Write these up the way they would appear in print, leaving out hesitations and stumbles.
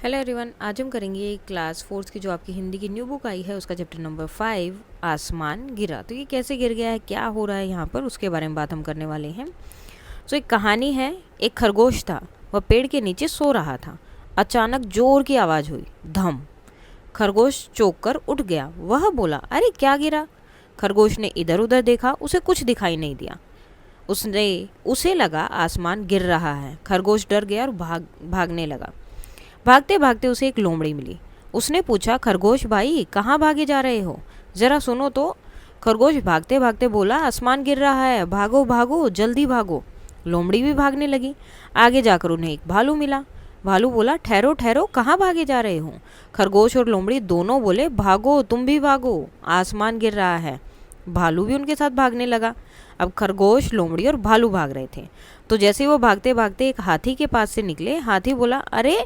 Hello everyone, आज हम करेंगे क्लास फोर्थ की जो आपकी हिंदी की न्यू बुक आई है उसका चैप्टर नंबर 5 आसमान गिरा। तो ये कैसे गिर गया है, क्या हो रहा है यहाँ पर, उसके बारे में बात हम करने वाले हैं। तो एक कहानी है। एक खरगोश था, वह पेड़ के नीचे सो रहा था। अचानक जोर की आवाज़ हुई, धम। खरगोश चौंक कर उठ गया। वह बोला, अरे क्या गिरा? खरगोश ने इधर उधर देखा, उसे कुछ दिखाई नहीं दिया। उसे लगा आसमान गिर रहा है। खरगोश डर गया और भागने लगा। भागते भागते उसे एक लोमड़ी मिली। उसने पूछा, खरगोश भाई कहाँ भागे जा रहे हो, जरा सुनो तो। खरगोश भागते भागते बोला, आसमान गिर रहा है, भागो भागो जल्दी भागो। लोमड़ी भी भागने लगी। आगे जाकर उन्हें एक भालू मिला। भालू बोला, ठहरो ठहरो, कहाँ भागे जा रहे हो? खरगोश और लोमड़ी दोनों बोले, भागो तुम भी भागो, आसमान गिर रहा है। भालू भी उनके साथ भागने लगा। अब खरगोश, लोमड़ी और भालू भाग रहे थे। तो जैसे वो भागते भागते एक हाथी के पास से निकले, हाथी बोला, अरे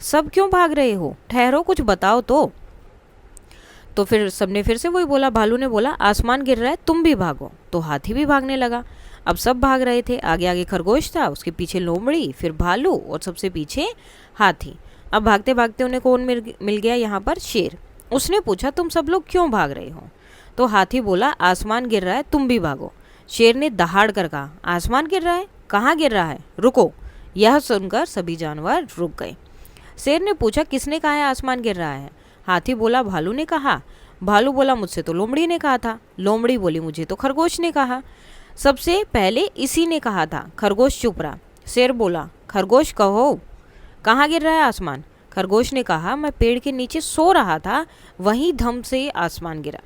सब क्यों भाग रहे हो, ठहरो कुछ बताओ तो फिर सबने फिर से वही बोला। भालू ने बोला, आसमान गिर रहा है, तुम भी भागो। तो हाथी भी भागने लगा। अब सब भाग रहे थे। आगे आगे खरगोश था, उसके पीछे लोमड़ी, फिर भालू और सबसे पीछे हाथी। अब भागते भागते उन्हें कौन मिल गया यहाँ पर? शेर। उसने पूछा, तुम सब लोग क्यों भाग रहे हो? तो हाथी बोला, आसमान गिर रहा है, तुम भी भागो। शेर ने दहाड़ कर कहा, आसमान गिर रहा है? कहाँ गिर रहा है, रुको। यह सुनकर सभी जानवर रुक गए। शेर ने पूछा, किसने कहा है आसमान गिर रहा है? हाथी बोला, भालू ने कहा। भालू बोला, मुझसे तो लोमड़ी ने कहा था। लोमड़ी बोली, मुझे तो खरगोश ने कहा। सबसे पहले इसी ने कहा था। खरगोश चुप रहा। शेर बोला, खरगोश कहो, कहाँ गिर रहा है आसमान? खरगोश ने कहा, मैं पेड़ के नीचे सो रहा था, वहीं धम से आसमान गिरा।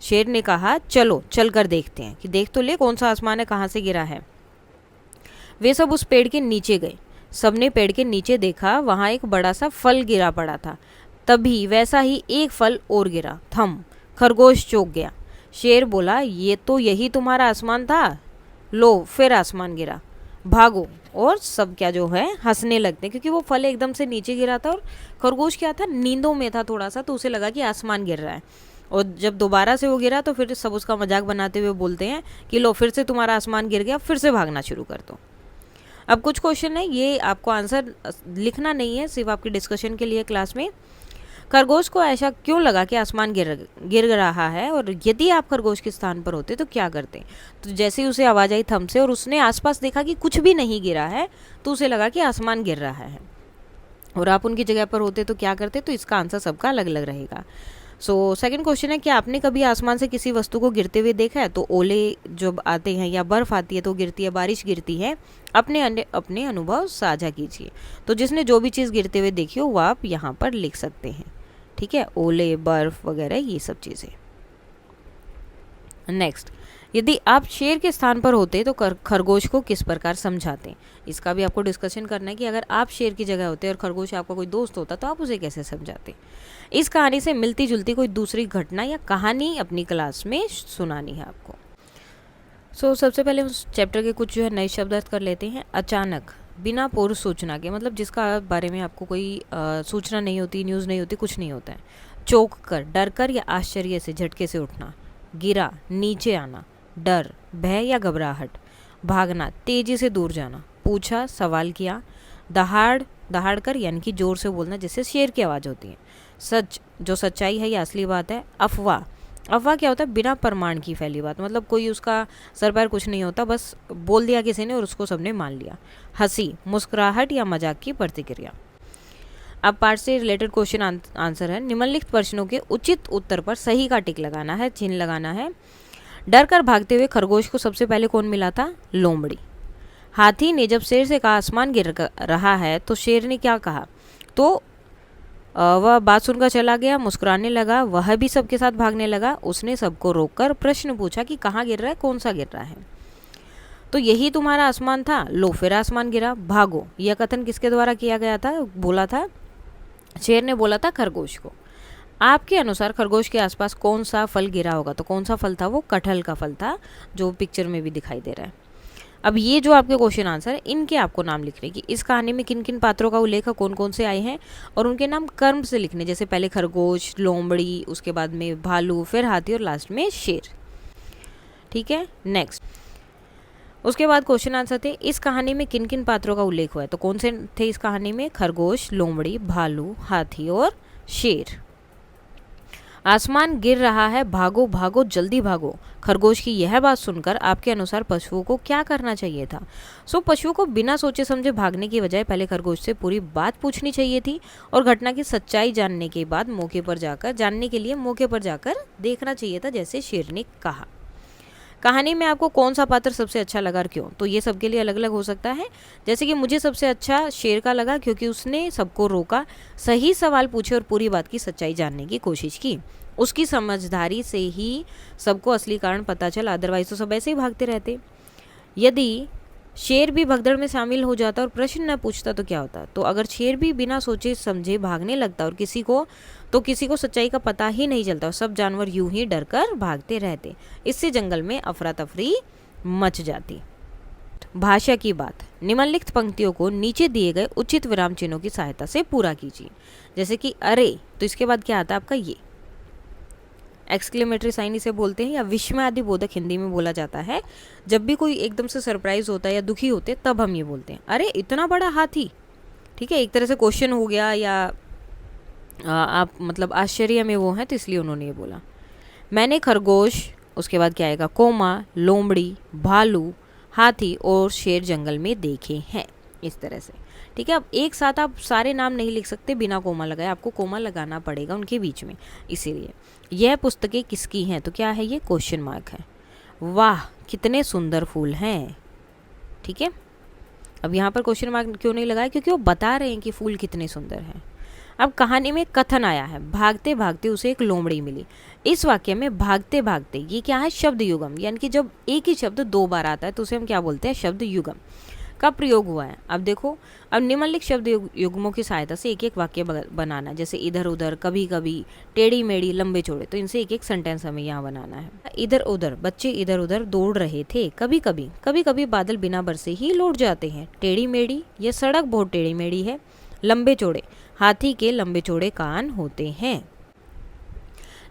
शेर ने कहा, चलो चल कर देखते हैं, कि देख तो ले कौन सा आसमान है, कहाँ से गिरा है। वे सब उस पेड़ के नीचे गए। सबने पेड़ के नीचे देखा, वहां एक बड़ा सा फल गिरा पड़ा था। तभी वैसा ही एक फल और गिरा, थम। खरगोश चौंक गया। शेर बोला, ये तो यही तुम्हारा आसमान था, लो फिर आसमान गिरा, भागो। और सब क्या जो है हंसने लगते, क्योंकि वो फल एकदम से नीचे गिरा था और खरगोश क्या था, नींदों में था थोड़ा सा, तो उसे लगा कि आसमान गिर रहा है। और जब दोबारा से वो गिरा तो फिर सब उसका मजाक बनाते हुए बोलते हैं कि लो फिर से तुम्हारा आसमान गिर गया, फिर से भागना शुरू कर दो। अब कुछ क्वेश्चन है, ये आपको आंसर लिखना नहीं है, सिर्फ आपकी डिस्कशन के लिए क्लास में। खरगोश को ऐसा क्यों लगा कि आसमान गिर रहा है, और यदि आप खरगोश के स्थान पर होते तो क्या करते? तो जैसे ही उसे आवाज़ आई थम से और उसने आसपास देखा कि कुछ भी नहीं गिरा है, तो उसे लगा कि आसमान गिर रहा है। और आप उनकी जगह पर होते तो क्या करते? तो इसका आंसर सबका अलग अलग रहेगा। सो सेकंड क्वेश्चन है, क्या आपने कभी आसमान से किसी वस्तु को गिरते हुए देखा है? तो ओले जब आते हैं या बर्फ़ आती है तो गिरती है, बारिश गिरती है, अपने अनुभव साझा कीजिए। तो जिसने जो भी चीज़ गिरते हुए देखी हो वो आप यहाँ पर लिख सकते हैं। ठीक है, ओले, बर्फ़ वगैरह ये सब चीज़ें। नेक्स्ट, यदि आप शेर के स्थान पर होते तो खरगोश को किस प्रकार समझाते? इसका भी आपको डिस्कशन करना है कि अगर आप शेर की जगह होते और खरगोश आपका कोई दोस्त होता तो आप उसे कैसे समझाते। इस कहानी से मिलती जुलती कोई दूसरी घटना या कहानी अपनी क्लास में सुनानी है आपको। सबसे पहले उस चैप्टर के कुछ जो है नए शब्द अर्थ कर लेते हैं। अचानक, बिना पूर्व सूचना के, मतलब जिसका बारे में आपको कोई सूचना नहीं होती, न्यूज़ नहीं होती, कुछ नहीं होता है। चौंक कर, डर कर या आश्चर्य से, झटके से उठना। गिरा, नीचे आना। डर, भय या घबराहट। भागना, तेजी से दूर जाना। पूछा, सवाल किया। दहाड़ कर यानी कि जोर से बोलना, जिससे शेर की आवाज़ होती है। सच, जो सच्चाई है या असली बात है। अफवाह, अफवाह क्या होता है? बिना प्रमाण की फैली बात, मतलब कोई उसका सर पैर कुछ नहीं होता, बस बोल दिया किसी ने और उसको सबने मान लिया। हंसी, मुस्कुराहट या मजाक की प्रतिक्रिया। अब पार्ट से रिलेटेड क्वेश्चन आंसर है। निम्नलिखित प्रश्नों के उचित उत्तर पर सही का टिक लगाना है, चिन्ह लगाना है। डर कर भागते हुए खरगोश को सबसे पहले कौन मिला था? लोमड़ी। हाथी ने जब शेर से कहा आसमान गिर रहा है तो शेर ने क्या कहा? तो वह बात सुनकर चला गया, मुस्कुराने लगा, वह भी सबके साथ भागने लगा। उसने सबको रोककर प्रश्न पूछा कि कहाँ गिर रहा है, कौन सा गिर रहा है? तो यही तुम्हारा आसमान था, लो फिर आसमान गिरा, भागो। यह कथन किसके द्वारा किया गया था, बोला था? शेर ने बोला था खरगोश को। आपके अनुसार खरगोश के आसपास कौन सा फल गिरा होगा? तो कौन सा फल था? वो कटहल का फल था, जो पिक्चर में भी दिखाई दे रहा है। अब ये जो आपके क्वेश्चन आंसर है, इनके आपको नाम लिखने की, इस कहानी में किन किन पात्रों का उल्लेख कौन कौन से आए हैं, और उनके नाम कर्म से लिखने, जैसे पहले खरगोश, लोमड़ी, उसके बाद में भालू, फिर हाथी और लास्ट में शेर। ठीक है, नेक्स्ट, उसके बाद क्वेश्चन आंसर थे, इस कहानी में किन किन पात्रों का उल्लेख हुआ है? तो कौन से थे इस कहानी में? खरगोश, लोमड़ी, भालू, हाथी और शेर। आसमान गिर रहा है, भागो भागो जल्दी भागो। खरगोश की यह बात सुनकर आपके अनुसार पशुओं को क्या करना चाहिए था? पशुओं को बिना सोचे समझे भागने की बजाय पहले खरगोश से पूरी बात पूछनी चाहिए थी और घटना की सच्चाई जानने के बाद जानने के लिए मौके पर जाकर देखना चाहिए था, जैसे शेर ने कहा। कहानी में आपको कौन सा पात्र सबसे अच्छा लगा और क्यों? तो ये सबके लिए अलग अलग हो सकता है। जैसे कि मुझे सबसे अच्छा शेर का लगा, क्योंकि उसने सबको रोका, सही सवाल पूछे और पूरी बात की सच्चाई जानने की कोशिश की। उसकी समझदारी से ही सबको असली कारण पता चला, अदरवाइज तो सब ऐसे ही भागते रहते। यदि शेर भी भगदड़ में शामिल हो जाता और प्रश्न न पूछता तो क्या होता? तो अगर शेर भी बिना सोचे समझे भागने लगता और किसी को सच्चाई का पता ही नहीं चलता और सब जानवर यूं ही डरकर भागते रहते। इससे जंगल में अफरा तफरी मच जाती। भाषा की बात, निम्नलिखित पंक्तियों को नीचे दिए गए उचित विराम चिन्हों की सहायता से पूरा कीजिए। जैसे कि अरे, तो इसके बाद क्या आता है आपका? ये एक्सक्लेमेटरी साइन इसे बोलते हैं, या विस्मयादि बोधक हिंदी में बोला जाता है। जब भी कोई एकदम से सरप्राइज होता है या दुखी होते तब हम ये बोलते हैं, अरे इतना बड़ा हाथी। ठीक है, एक तरह से क्वेश्चन हो गया, या आप मतलब आश्चर्य में वो हैं, तो इसलिए उन्होंने ये बोला। मैंने खरगोश, उसके बाद क्या आएगा? कोमा, लोमड़ी, भालू, हाथी और शेर जंगल में देखे हैं, इस तरह से। ठीक है, अब एक साथ आप सारे नाम नहीं लिख सकते बिना कोमा लगाए, आपको कोमा लगाना पड़ेगा उनके बीच में। इसीलिए यह पुस्तकें किसकी हैं? तो क्या है ये? क्वेश्चन मार्क है। वाह कितने सुंदर फूल हैं। ठीक है, अब यहाँ पर क्वेश्चन मार्क क्यों नहीं लगाया? क्योंकि वो बता रहे हैं कि फूल कितने सुंदर हैं। अब कहानी में कथन आया है, भागते भागते उसे एक लोमड़ी मिली। इस वाक्य में भागते भागते ये क्या है? शब्द युगम, यानी कि जब एक ही शब्द दो बार आता है तो उसे हम क्या बोलते हैं? शब्द युगम का प्रयोग हुआ है। अब देखो, अब निम्नलिखित शब्द युग्मों की सहायता से एक एक वाक्य बनाना, जैसे इधर उधर, कभी कभी, टेढ़ी मेढ़ी, लंबे चौड़े। तो इनसे एक एक सेंटेंस हमें यहाँ बनाना है। इधर उधर, बच्चे इधर उधर दौड़ रहे थे। कभी कभी, कभी कभी बादल बिना बरसे ही लौट जाते हैं। टेढ़ी मेढ़ी, यह सड़क बहुत टेढ़ी मेढ़ी है। लंबे चौड़े, हाथी के लंबे चौड़े कान होते हैं।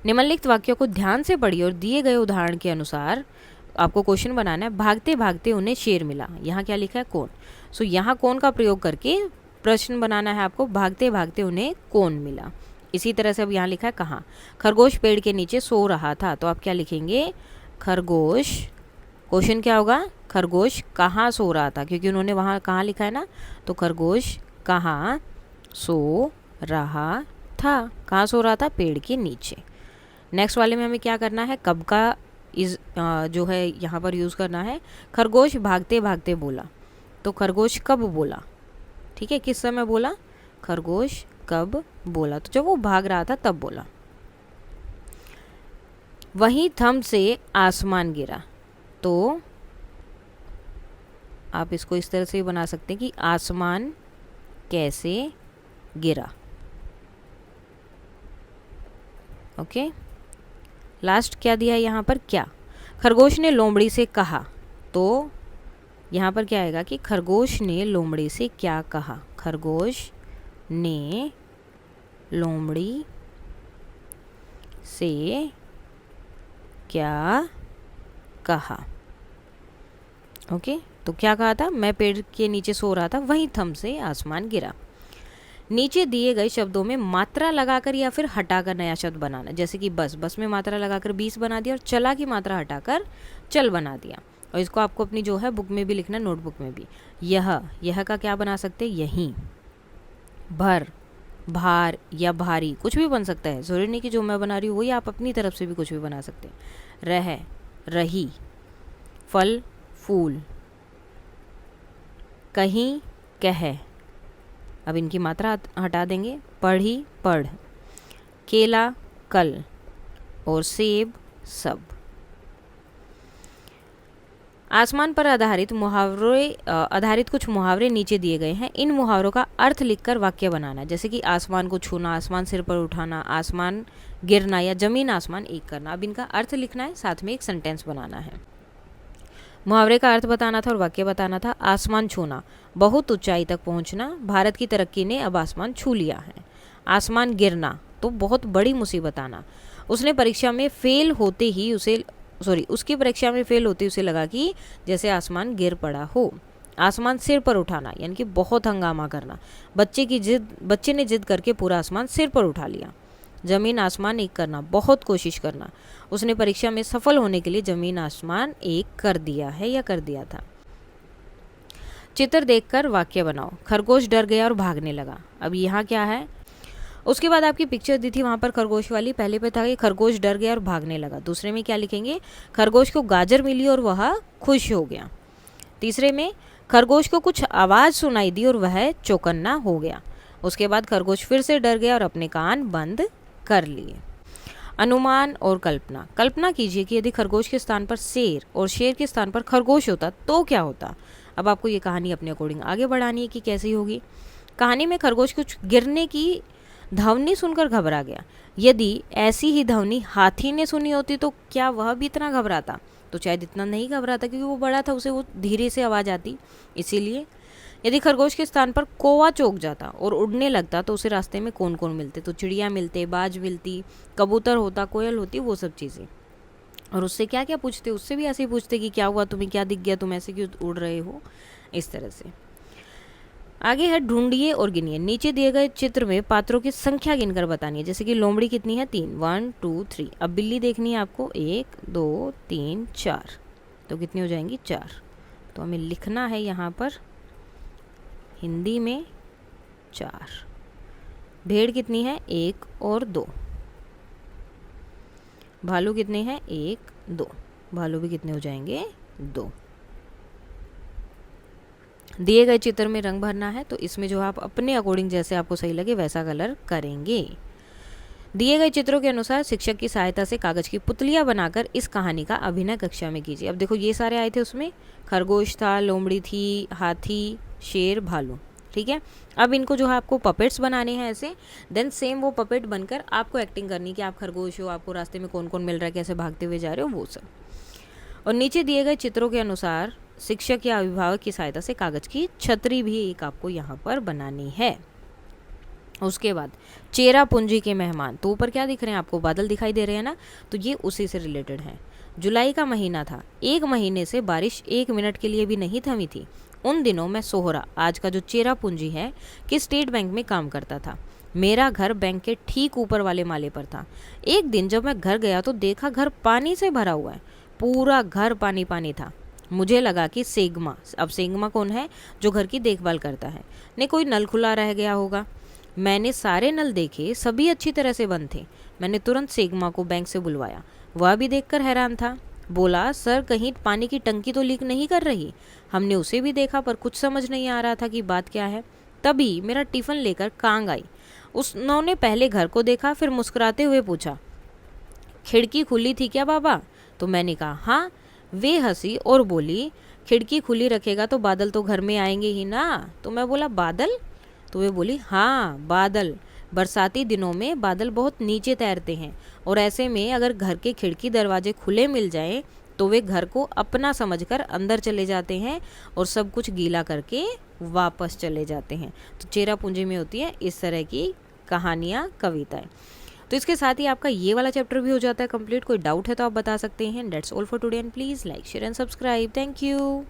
निम्नलिखित वाक्यों को ध्यान से पढ़िए और दिए गए उदाहरण के अनुसार आपको क्वेश्चन बनाना है। भागते भागते उन्हें शेर मिला, यहाँ क्या लिखा है? कौन। यहाँ कौन का प्रयोग करके प्रश्न बनाना है आपको। भागते भागते उन्हें कौन मिला। इसी तरह से अब यहाँ लिखा है कहाँ। खरगोश पेड़ के नीचे सो रहा था, तो आप क्या लिखेंगे? खरगोश। क्वेश्चन क्या होगा? खरगोश कहाँ सो रहा था, क्योंकि उन्होंने वहाँ कहाँ लिखा है ना, तो खरगोश कहाँ सो रहा था। कहाँ सो रहा था? पेड़ के नीचे। नेक्स्ट वाले में हमें क्या करना है? कब का जो है यहाँ पर यूज़ करना है। खरगोश भागते भागते बोला, तो खरगोश कब बोला? ठीक है, किस समय बोला? खरगोश कब बोला? तो जब वो भाग रहा था तब बोला। वहीं थम से आसमान गिरा, तो आप इसको इस तरह से बना सकते हैं कि आसमान कैसे गिरा। ओके, लास्ट क्या दिया है यहाँ पर? क्या। खरगोश ने लोमड़ी से कहा, तो यहाँ पर क्या आएगा कि खरगोश ने लोमड़ी से क्या कहा। खरगोश ने लोमड़ी से क्या कहा। ओके, तो क्या कहा था? मैं पेड़ के नीचे सो रहा था, वहीं थम से आसमान गिरा। नीचे दिए गए शब्दों में मात्रा लगाकर या फिर हटाकर नया शब्द बनाना, जैसे कि बस, बस में मात्रा लगाकर 20 बना दिया और चला की मात्रा हटाकर चल बना दिया। और इसको आपको अपनी जो है बुक में भी लिखना, नोटबुक में भी। यह का क्या बना सकते हैं? यहीं। भर, भार या भारी, कुछ भी बन सकता है। जरूरी नहीं कि जो मैं बना रही हूँ वही आप अपनी तरफ से भी कुछ भी बना सकते हैं। रह, रही, फल, फूल, कहीं, कह, अब इनकी मात्रा हटा देंगे। पढ़ी, पढ़, केला, कल, और सेब, सब। आसमान पर आधारित कुछ मुहावरे नीचे दिए गए हैं। इन मुहावरों का अर्थ लिखकर वाक्य बनाना, जैसे कि आसमान को छूना, आसमान सिर पर उठाना, आसमान गिरना, या जमीन आसमान एक करना। अब इनका अर्थ लिखना है, साथ में एक सेंटेंस बनाना है। मुहावरे का अर्थ बताना था और वाक्य बताना था। आसमान छूना, बहुत ऊंचाई तक पहुंचना, भारत की तरक्की ने अब आसमान छू लिया है। आसमान गिरना, तो बहुत बड़ी मुसीबत आना, उसने परीक्षा में फेल होते ही उसे उसकी परीक्षा में फेल होती उसे लगा कि जैसे आसमान गिर पड़ा हो। आसमान सिर पर उठाना यानी कि बहुत हंगामा करना। बच्चे ने जिद करके पूरा आसमान सिर पर उठा लिया। जमीन आसमान एक करना, बहुत कोशिश करना। उसने परीक्षा में सफल होने के लिए जमीन आसमान एक कर दिया है या कर दिया था। चित्र देखकर वाक्य बनाओ। खरगोश डर गया और भागने लगा। अब यहाँ क्या है, उसके बाद आपकी पिक्चर दी थी वहाँ पर खरगोश वाली। पहले पे था कि खरगोश डर गया और भागने लगा। दूसरे में क्या लिखेंगे, खरगोश को गाजर मिली और वह खुश हो गया। तीसरे में खरगोश को कुछ आवाज़ सुनाई दी और वह चौकन्ना हो गया। उसके बाद खरगोश फिर से डर गया और अपने कान बंद कर लिए। अनुमान और कल्पना। कल्पना कीजिए कि यदि खरगोश के स्थान पर शेर और शेर के स्थान पर खरगोश होता तो क्या होता। अब आपको ये कहानी अपने अकॉर्डिंग आगे बढ़ानी है कि कैसी होगी। कहानी में खरगोश कुछ गिरने की ध्वनि सुनकर घबरा गया। यदि ऐसी ही ध्वनि हाथी ने सुनी होती तो क्या वह भी इतना घबराता, तो शायद इतना नहीं घबराता क्योंकि वो बड़ा था, उसे वो धीरे से आवाज़ आती। इसीलिए यदि खरगोश के स्थान पर कौवा चौंक जाता और उड़ने लगता तो उसे रास्ते में कौन कौन मिलते, तो चिड़िया मिलते, बाज मिलती, कबूतर होता, कोयल होती, वो सब चीज़ें। और उससे क्या क्या पूछते, उससे भी ऐसे ही पूछते कि क्या हुआ, तुम्हें क्या दिख गया, तुम ऐसे क्यों उड़ रहे हो, इस तरह से। आगे है ढूंढिए और गिनिए। नीचे दिए गए चित्र में पात्रों की संख्या गिनकर बतानी है। जैसे कि लोमड़ी कितनी है, 3, 1 2 3। अब बिल्ली देखनी है आपको, 1 2 3 4, तो कितनी हो जाएंगी, 4। तो हमें लिखना है यहाँ पर हिंदी में 4। भेड़ कितनी है, 1 और 2। भालू कितने हैं, 1 2। भालू भी कितने हो जाएंगे, 2। दिए गए चित्र में रंग भरना है, तो इसमें जो आप अपने अकॉर्डिंग जैसे आपको सही लगे वैसा कलर करेंगे। दिए गए चित्रों के अनुसार शिक्षक की सहायता से कागज की पुतलियां बनाकर इस कहानी का अभिनय कक्षा में कीजिए। अब देखो ये सारे आए थे, उसमें खरगोश था, लोमड़ी थी, हाथी, शेर, भालू, ठीक है। अब इनको जो है आपको पपेट्स बनाने हैं ऐसे, देन सेम वो पपेट बनकर आपको एक्टिंग करनी कि आप खरगोश हो, आपको रास्ते में कौन कौन मिल रहा है, कैसे भागते हुए जा रहे हो, वो सब। और नीचे दिए गए चित्रों के अनुसार शिक्षक या अभिभावक की सहायता से कागज की छतरी भी एक आपको यहाँ पर बनानी है। उसके बाद चेरा पूंजी के मेहमान, तो ऊपर क्या दिख रहे हैं आपको, बादल दिखाई दे रहे हैं ना, तो ये उसी से रिलेटेड है। जुलाई का महीना था, 1 महीने से बारिश 1 मिनट के लिए भी नहीं थमी थी। उन दिनों मैं सोहरा, आज का जो चेरा पूंजी है, कि स्टेट बैंक में काम करता था। मेरा घर बैंक के ठीक ऊपर वाले माले पर था। एक दिन जब मैं घर गया तो देखा घर पानी से भरा हुआ है, पूरा घर पानी पानी था। मुझे लगा कि सेगमा, अब सेगमा कौन है, जो घर की देखभाल करता है, ने कोई नल खुला रह गया होगा। मैंने सारे नल देखे, सभी अच्छी तरह से बंद थे। मैंने तुरंत सेगमा को बैंक से बुलवाया। वह भी देखकर हैरान था। बोला, सर कहीं पानी की टंकी तो लीक नहीं कर रही। हमने उसे भी देखा पर कुछ समझ नहीं आ रहा था कि बात क्या है। तभी मेरा टिफ़िन लेकर कांग आई। उन्होंने पहले घर को देखा, फिर मुस्कुराते हुए पूछा, खिड़की खुली थी क्या बाबा? तो मैंने कहा हाँ। वे हंसी और बोली, खिड़की खुली रखेगा तो बादल तो घर में आएंगे ही ना। तो मैं बोला बादल? तो वे बोली हाँ बादल। बरसाती दिनों में बादल बहुत नीचे तैरते हैं और ऐसे में अगर घर के खिड़की दरवाजे खुले मिल जाएं तो वे घर को अपना समझकर अंदर चले जाते हैं और सब कुछ गीला करके वापस चले जाते हैं। तो चेरा पूंजी में होती है इस तरह की कहानियाँ, कविताएं। तो इसके साथ ही आपका ये वाला चैप्टर भी हो जाता है कंप्लीट। कोई डाउट है तो आप बता सकते हैं। That's all for today and please like share and subscribe. Thank you.